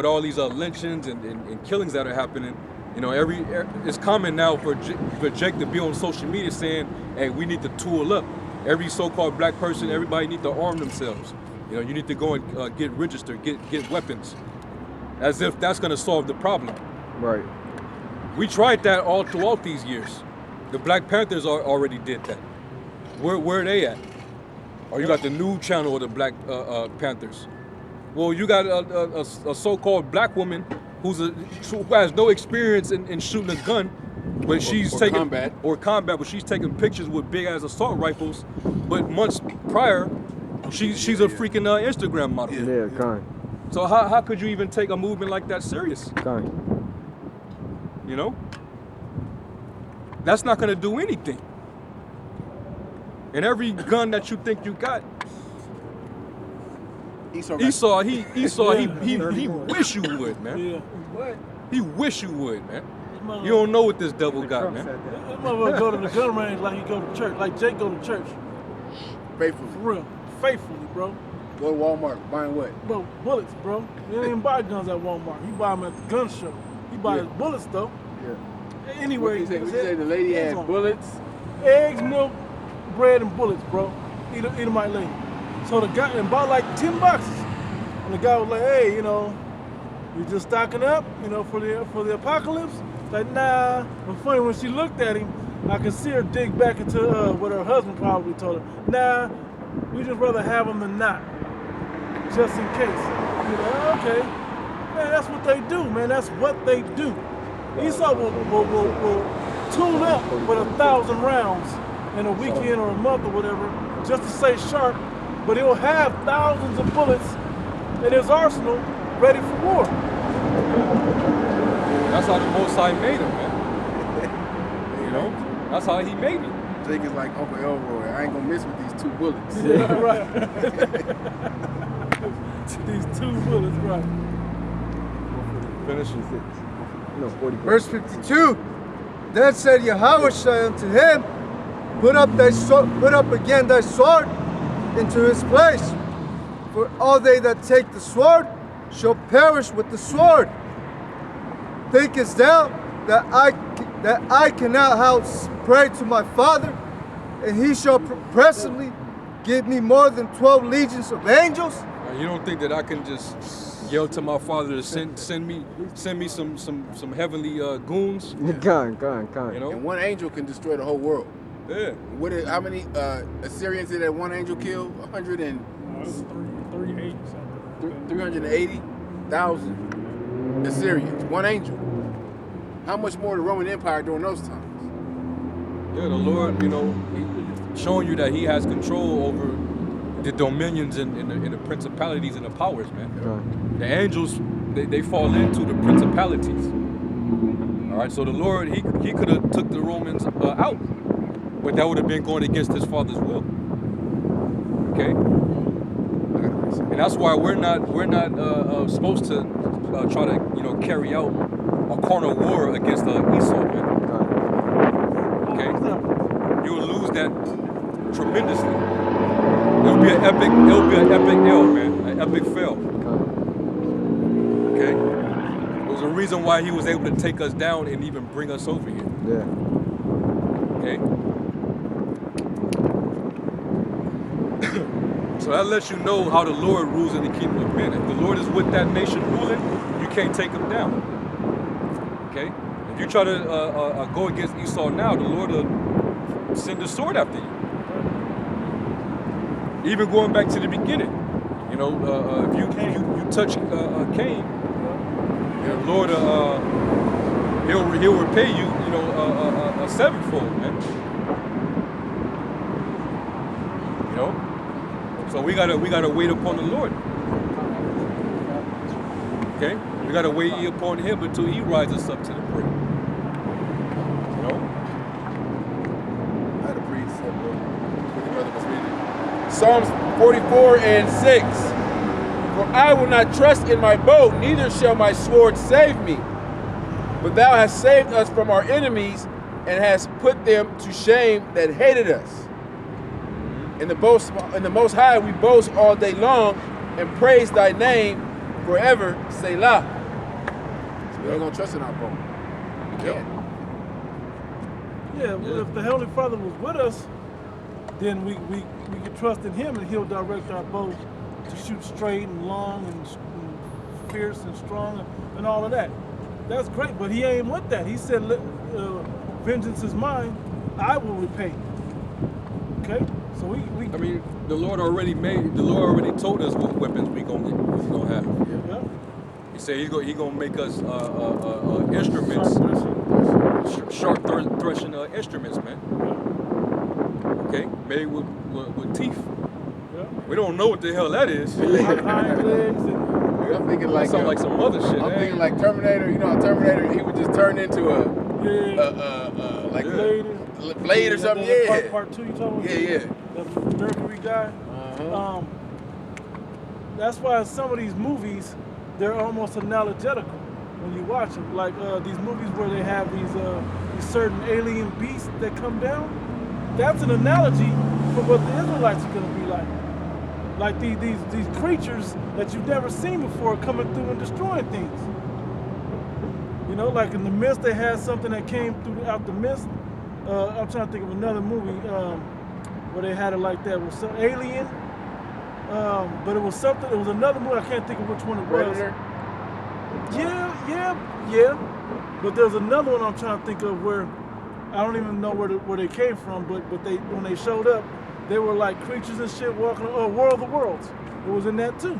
with all these lynchings and killings that are happening, you know, it's common now for Jake to be on social media saying, "Hey, we need to tool up. Every so-called black person, everybody need to arm themselves. You know, you need to go and get registered, get weapons, as if that's going to solve the problem." Right. We tried that all throughout these years. The Black Panthers already did that. Where are they at? Or you got the new channel of the Black Panthers. Well, you got a so-called black woman who has no experience in shooting a gun, but she's taking combat, but she's taking pictures with big ass assault rifles. But months prior, she's a freaking Instagram model. Yeah, kind. So how could you even take a movement like that serious? Kind. You know, that's not gonna do anything. And every gun that you think you got, Esau, he wish you would, man. Yeah. He wish you would, man. You don't know what this devil got, man. That motherfucker go to the gun range like he go to church, like Jake go to church. Faithfully. For real. Faithfully, bro. Go to Walmart, buying what? Bro, bullets, bro. He don't even buy guns at Walmart. He buy them at the gun show. He buy his bullets, though. Yeah. Anyway, What you say the lady had bullets? Eggs, milk, bread, and bullets, bro. Eat them my lady. So the guy and bought like 10 boxes. And the guy was like, "Hey, you know, you just stocking up, you know, for the apocalypse?" Like, nah. But funny, when she looked at him, I could see her dig back into what her husband probably told her. Nah, we just rather have them than not, just in case. You know, okay, man, that's what they do, man. That's what they do. Esau will tune up with 1,000 rounds in a weekend or a month or whatever, just to stay sharp. But he'll have thousands of bullets in his arsenal, ready for war. That's how the Most High made him, man. You know, that's how he made him. Jake is like Uncle Elroy. I ain't gonna miss with these 2 bullets. Yeah, right. These 2 bullets, right. Finishes it. No, 40. Verse 52. Then said Yahweh unto him, put up again thy sword into his place. For all they that take the sword shall perish with the sword. Thinkest thou that I cannot house pray to my Father, and he shall presently give me more than 12 legions of angels? You don't think that I can just yell to my Father to send me some heavenly goons? Kind. You know? And one angel can destroy the whole world. Yeah. How many Assyrians did that one angel kill? 380,000 Assyrians. One angel. How much more the Roman Empire during those times? Yeah, the Lord, you know, He's showing you that He has control over the dominions and the principalities and the powers, man. Right. The angels, they fall into the principalities. All right, so the Lord, he could have took the Romans out, but that would have been going against His Father's will. Okay, and that's why we're not supposed to try to carry out a carnal war against Esau, man. Okay, you will lose that tremendously. It'll be an epic L, man, an epic fail. Okay, there's a reason why He was able to take us down and even bring us over here. Yeah. Okay. So that lets you know how the Lord rules in the kingdom of men. If the Lord is with that nation ruling, you can't take him down. Okay? If you try to go against Esau now, the Lord will send the sword after you. Even going back to the beginning, you know, if you touch Cain, the Lord he'll repay you, you know, a sevenfold, man. You know. So we gotta wait upon the Lord. Okay? We gotta wait upon Him until He rises up to the brink. You know? I had a precept, bro. The brother was reading. Psalms 44:6. For I will not trust in my bow, neither shall my sword save me. But thou hast saved us from our enemies, and hast put them to shame that hated us. In the Most High we boast all day long, and praise thy name, forever. Selah. So we ain't gonna trust in our boat. We Yep. can't. Yeah, well, if the Heavenly Father was with us, then we could trust in Him, and He'll direct our bow to shoot straight and long and fierce and strong and all of that. That's great, but He ain't with that. He said, "Vengeance is mine; I will repay." Okay, so we I mean, the Lord already told us what weapons we gonna have. yeah. He said he gonna make us instruments, sharp threshing instruments, man. Okay, made with teeth. Yeah. We don't know what the hell that is. Hind legs and I'm thinking like Sound like some other shit. I'm eh? thinking like Terminator. You know, how Terminator, he would just turn into a like Yeah. a blade or something. Yeah. Part 2, you talking about? Yeah. The Mercury guy. Uh-huh. That's why some of these movies, they're almost analogetical when you watch them. Like these movies where they have these certain alien beasts that come down. That's an analogy for what the Israelites are going to be like. Like these creatures that you've never seen before coming through and destroying things. You know, like in the mist, they had something that came through out the mist. I'm trying to think of another movie where they had it like that. It was some alien, but it was something. It was another movie. I can't think of which one it was. Predator. Yeah. But there's another one I'm trying to think of where I don't even know where they came from. But they when they showed up, they were like creatures and shit walking. War of the Worlds. It was in that too.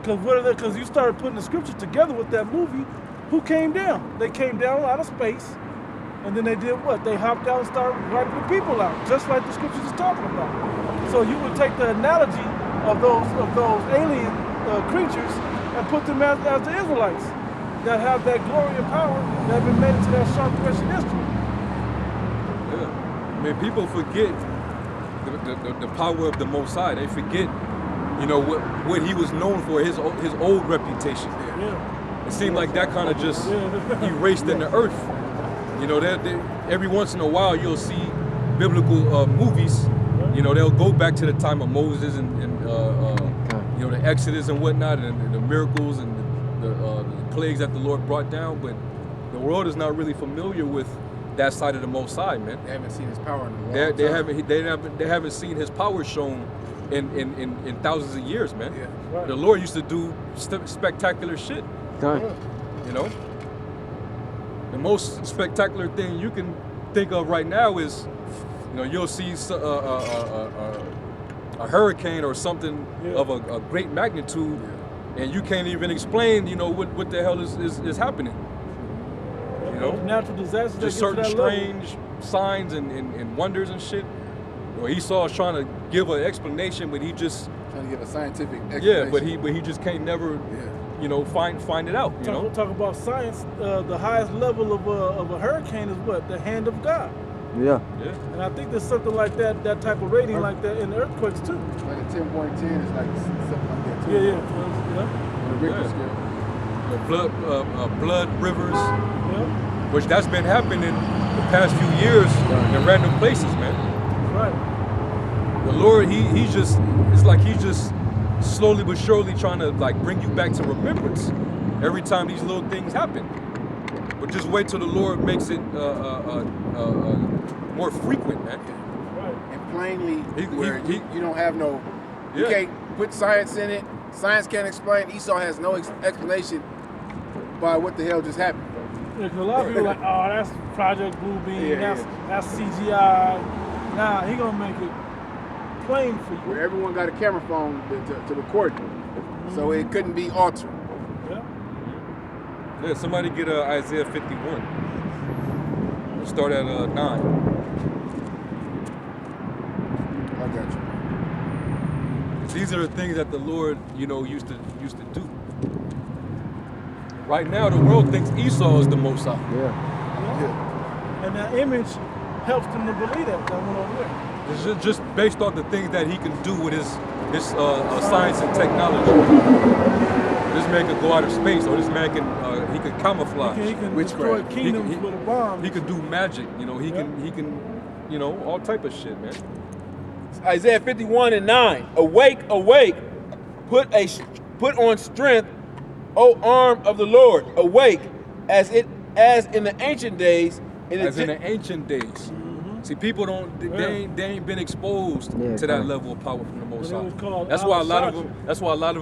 Because you started putting the scriptures together with that movie. Who came down? They came down out of space, and then they did what? They hopped out and started wiping the people out, just like the scriptures is talking about. So you would take the analogy of those alien creatures and put them as the Israelites that have that glory and power that have been made into that sharp threshing instrument. Yeah. I mean, people forget the power of the Most High. They forget, you know, what he was known for, his old reputation. Yeah. It seemed like that kind of just erased in the earth. You know, every once in a while you'll see biblical movies. You know, they'll go back to the time of Moses and you know, the Exodus and whatnot, and the miracles and the plagues that the Lord brought down. But the world is not really familiar with that side of the Most High, man. They haven't seen his power in a long time. They haven't seen his power shown in thousands of years, man. Yeah. Right. The Lord used to do spectacular shit. You know, the most spectacular thing you can think of right now is, you know, you'll see a hurricane or something of a great magnitude, and you can't even explain, you know, what the hell is happening. You know, Natural disasters. just certain strange signs and wonders and shit. Where Esau's trying to give an explanation, but he just Trying to give a scientific explanation. but he just can't never, you know, find it out. You know, Talk about science. The highest level of a hurricane is what? The hand of God. Yeah. yeah. And I think there's something like that type of rating like that in earthquakes too. Like a 10.10 is like something like that too. Yeah. On the Richter Yeah. scale. The blood rivers, Yeah. which that's been happening the past few years in random places, man. Right. The Lord, it's like he's just slowly but surely trying to like bring you back to remembrance every time these little things happen. But just wait till the Lord makes it more frequent, man. Right. And plainly, where he- you don't have no, you Yeah. can't put science in it. Science can't explain. Esau has no explanation by what the hell just happened. Yeah, 'cause a lot of people are like, oh, that's Project Bluebeam, Yeah, that's CGI. Nah, he gonna make it plain for you. Where everyone got a camera phone to record it. So it couldn't be altered. Yeah. Yeah, somebody get Isaiah 51. We'll start at 9. I got you. These are the things that the Lord, you know, used to do. Right now, the world thinks Esau is the Most High. Yeah. And that image helps them to believe that one over there. It's just based on the things that he can do with his science and technology. This man could go out of space, or this man can he could camouflage. He can destroy Witchcraft. kingdoms He- with a bomb. He could do magic. You know, he can, you know, all type of shit, man. Isaiah 51:9. Awake, awake. Put Put on strength, O arm of the Lord. Awake, as in the ancient days. As in the ancient days. See, people don't, they ain't been exposed Yeah, to that correct. level of power from the Most But it High. was called That's why a lot of Al-Satra. them, that's why a lot of